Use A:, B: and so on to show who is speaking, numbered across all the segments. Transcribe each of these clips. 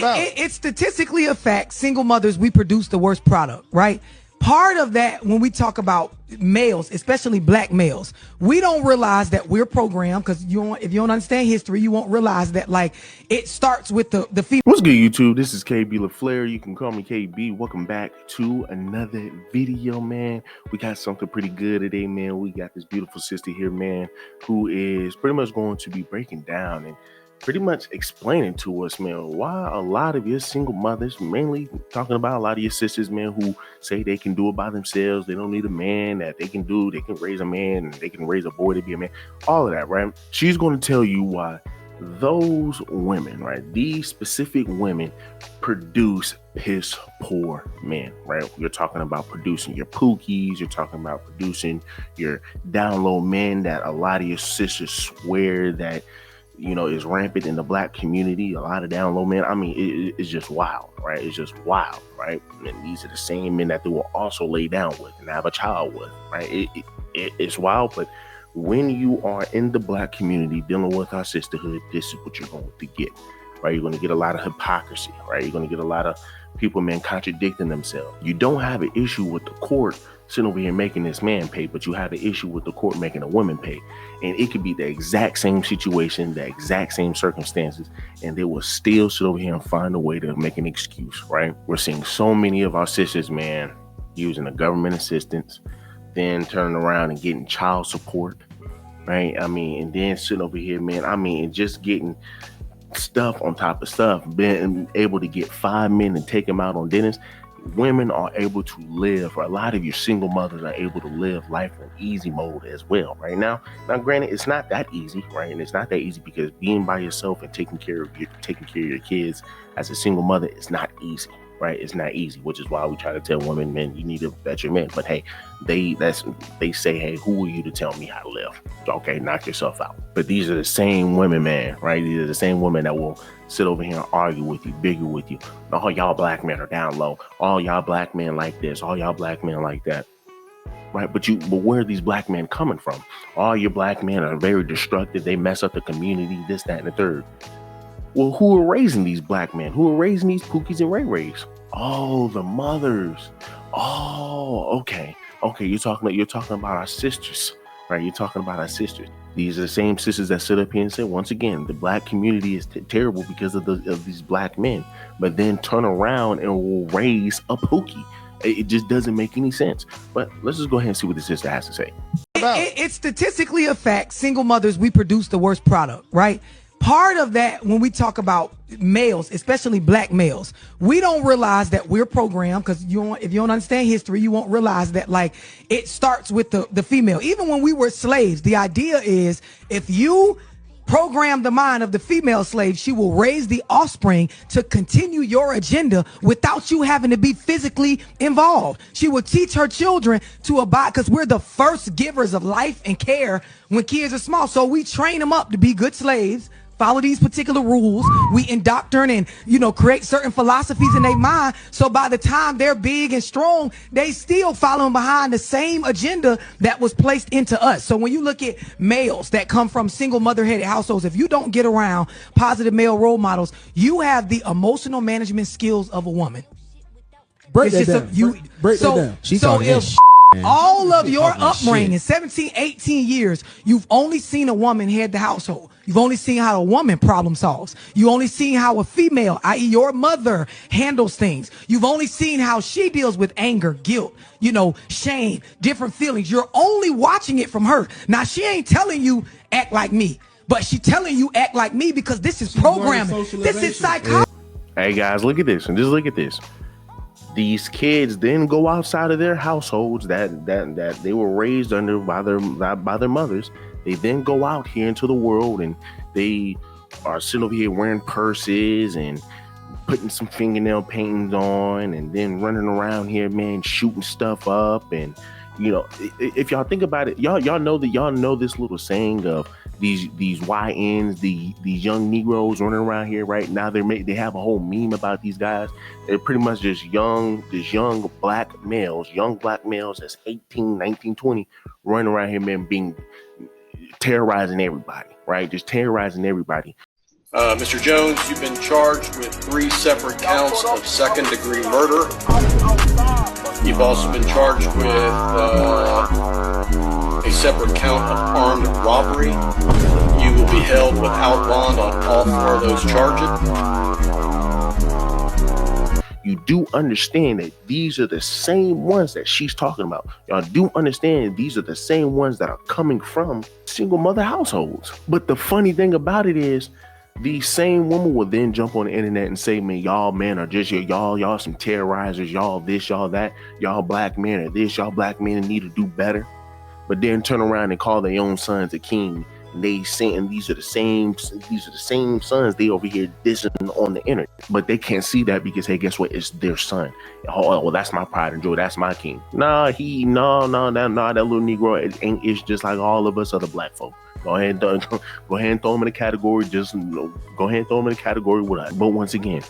A: about?
B: It's statistically a fact. Single mothers, we produce the worst product, right? Part of that, when we talk about males, especially black males, we don't realize that we're programmed because if you don't understand history, you won't realize that like it starts with the female.
A: What's good, YouTube? This is KB LaFleur. You can call me KB. Welcome back to another video, man. We got something pretty good today, man. We got this beautiful sister here, man, who is pretty much going to be breaking down and pretty much explaining to us, man, why a lot of your single mothers, mainly talking about a lot of your sisters, man, who say they can do it by themselves. They don't need a man, that they can raise a man, and they can raise a boy to be a man. All of that, right? She's going to tell you why those women, right, these specific women produce piss poor men, right? You're talking about producing your pookies. You're talking about producing your down low men that a lot of your sisters swear that, you know, is rampant in the black community. A lot of down low men. I mean, it's just wild, right? It's just wild, right? And these are the same men that they will also lay down with and have a child with, right? It's wild, but when you are in the black community dealing with our sisterhood, this is what you're going to get, right? You're going to get a lot of hypocrisy, right? You're going to get a lot of people, man, contradicting themselves. You don't have an issue with the court sitting over here making this man pay, but you have an issue with the court making a woman pay. And it could be the exact same situation, the exact same circumstances, and they will still sit over here and find a way to make an excuse, right? We're seeing so many of our sisters, man, using the government assistance, then turning around and getting child support, right? I mean, and then sitting over here, man, I mean, just getting stuff on top of stuff, being able to get 5 men and take them out on dinners. Women are able to live, or a lot of your single mothers are able to live life on easy mode as well, right? Now granted, it's not that easy, right? And it's not that easy because being by yourself and taking care of your kids as a single mother is not easy, right? It's not easy, which is why we try to tell women, men, you need to vet your men. But hey, they say, hey, who are you to tell me how to live? Okay, knock yourself out. But these are the same women, man, right? These are the same women that will sit over here and argue with you, bigger with you. All y'all black men are down low. All y'all black men like this. All y'all black men like that. Right? But where are these black men coming from? All your black men are very destructive. They mess up the community, this, that, and the third. Well, who are raising these black men? Who are raising these Pookies and Ray Rays? Oh, the mothers. Oh, okay. Okay, you're talking about our sisters, right? You're talking about our sisters. These are the same sisters that sit up here and say, once again, the black community is terrible because of these black men, but then turn around and will raise a Pookie. It just doesn't make any sense. But let's just go ahead and see what the sister has to say.
B: It's statistically a fact. Single mothers, we produce the worst product, right? Part of that, when we talk about males, especially black males, we don't realize that we're programmed because if you don't understand history, you won't realize that like it starts with the female. Even when we were slaves, the idea is if you program the mind of the female slave, she will raise the offspring to continue your agenda without you having to be physically involved. She will teach her children to abide because we're the first givers of life and care when kids are small. So we train them up to be good slaves, follow these particular rules. We indoctrinate and, create certain philosophies in their mind. So by the time they're big and strong, they still following behind the same agenda that was placed into us. So when you look at males that come from single mother-headed households, if you don't get around positive male role models, you have the emotional management skills of a woman.
C: Break that down. She's talking
B: if all of your upbringing, 17, 18 years, you've only seen a woman head the household. You've only seen how a woman problem solves. You only seen how a female, i.e. your mother, handles things. You've only seen how she deals with anger, guilt, shame, different feelings. You're only watching it from her. Now, she ain't telling you act like me, but she telling you act like me because this is programming. This is psychology.
A: Hey guys, look at this and just look at this. These kids then go outside of their households that they were raised under by their mothers. They then go out here into the world and they are sitting over here wearing purses and putting some fingernail paintings on and then running around here, man, shooting stuff up. And if y'all think about it, y'all know this little saying of these YNs, these young Negroes running around here right now. They have a whole meme about these guys. They're pretty much just young black males that's 18, 19, 20 running around here, man, terrorizing everybody, right? Just terrorizing everybody.
D: Mr. Jones, you've been charged with 3 separate counts of second-degree murder. You've also been charged with a separate count of armed robbery. You will be held without bond on all 4 of those charges.
A: You do understand that these are the same ones that she's talking about. Y'all do understand these are the same ones that are coming from single mother households. But the funny thing about it is, these same women will then jump on the internet and say, man, y'all men are just y'all some terrorizers, y'all this, y'all that, y'all black men are this, y'all black men need to do better. But then turn around and call their own sons a king. And they saying these are the same sons they over here dissing on the internet. But they can't see that because, hey, guess what? It's their son. Oh, well, that's my pride and joy. That's my king. Nah, that little Negro, it's just like all of us other black folk. Go ahead and throw him in a category. Go ahead and throw him in a category with us. But once again,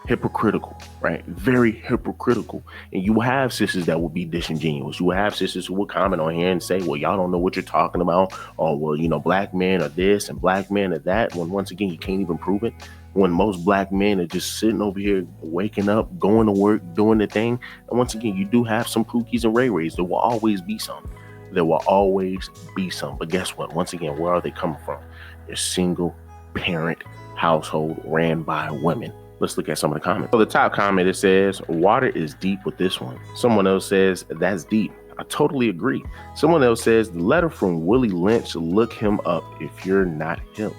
A: hypocritical, right? Very hypocritical. And you will have sisters that will be disingenuous. You will have sisters who will comment on here and say, well, y'all don't know what you're talking about. Or, well, black men are this and black men are that. When once again, you can't even prove it. When most black men are just sitting over here, waking up, going to work, doing the thing. And once again, you do have some Pookies and Ray Rays. There will always be some. There will always be some. But guess what? Once again, where are they coming from? A single parent household ran by women. Let's look at some of the comments. So the top comment, it says, water is deep with this one. Someone else says, that's deep. I totally agree. Someone else says, the letter from Willie Lynch, look him up if you're not him.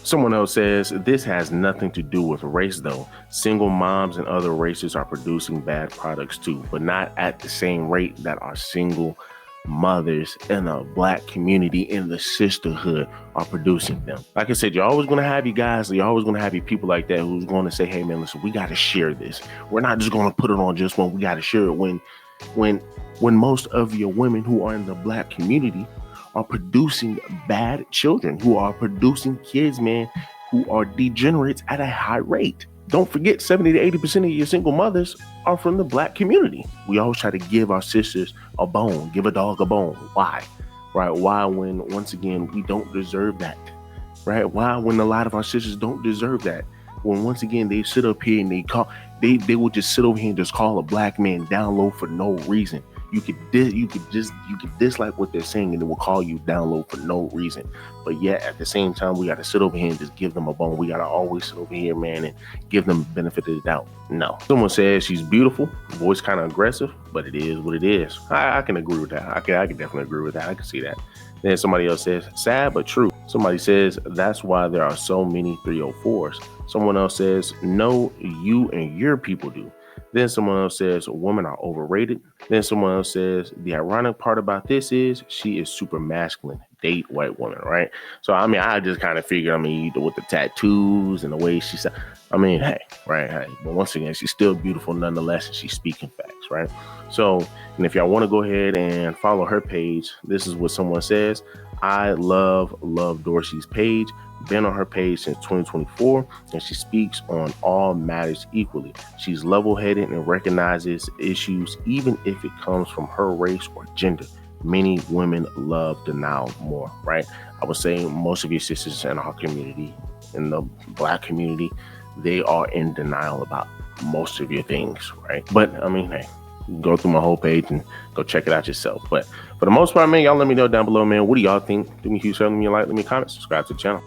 A: Someone else says, this has nothing to do with race though. Single moms and other races are producing bad products too, but not at the same rate that our single mothers in the black community in the sisterhood are producing them. Like I said, you're always going to have you guys, you're always going to have you people like that who's going to say, hey man, listen, we got to share this. We're not just going to put it on just one. We got to share it when most of your women who are in the black community are producing bad children, who are producing kids, man, who are degenerates at a high rate. Don't forget, 70 to 80% of your single mothers are from the black community. We always try to give our sisters a bone, give a dog a bone. Why? Right? Why when, once again, we don't deserve that? Right? Why when a lot of our sisters don't deserve that? When, once again, they sit up here and they will just sit over here and just call a black man down low for no reason. You could dislike what they're saying and it will call you down low for no reason. But yet at the same time, we got to sit over here and just give them a bone. We got to always sit over here, man, and give them the benefit of the doubt. No. Someone says she's beautiful. Voice kind of aggressive, but it is what it is. I can agree with that. I can definitely agree with that. I can see that. Then somebody else says, sad but true. Somebody says, that's why there are so many 304s. Someone else says, no, you and your people do. Then someone else says women are overrated. Then someone else says the ironic part about this is she is super masculine. Date white woman, right? So I mean, I just kind of figured, with the tattoos and the way she said, hey, right, hey. But once again, she's still beautiful nonetheless, and she's speaking facts, right? So, and if y'all want to go ahead and follow her page, this is what someone says. I love Dorsey's page. Been on her page since 2024, and she speaks on all matters equally. She's level-headed and recognizes issues even if it comes from her race or gender. Many women love denial more, right? I would say most of your sisters in our community, in the black community, they are in denial about most of your things, right? But hey, go through my whole page and go check it out yourself. But for the most part, man, y'all let me know down below, man, what do y'all think? Do me a huge favor, leave me a like, leave me a comment, subscribe to the channel.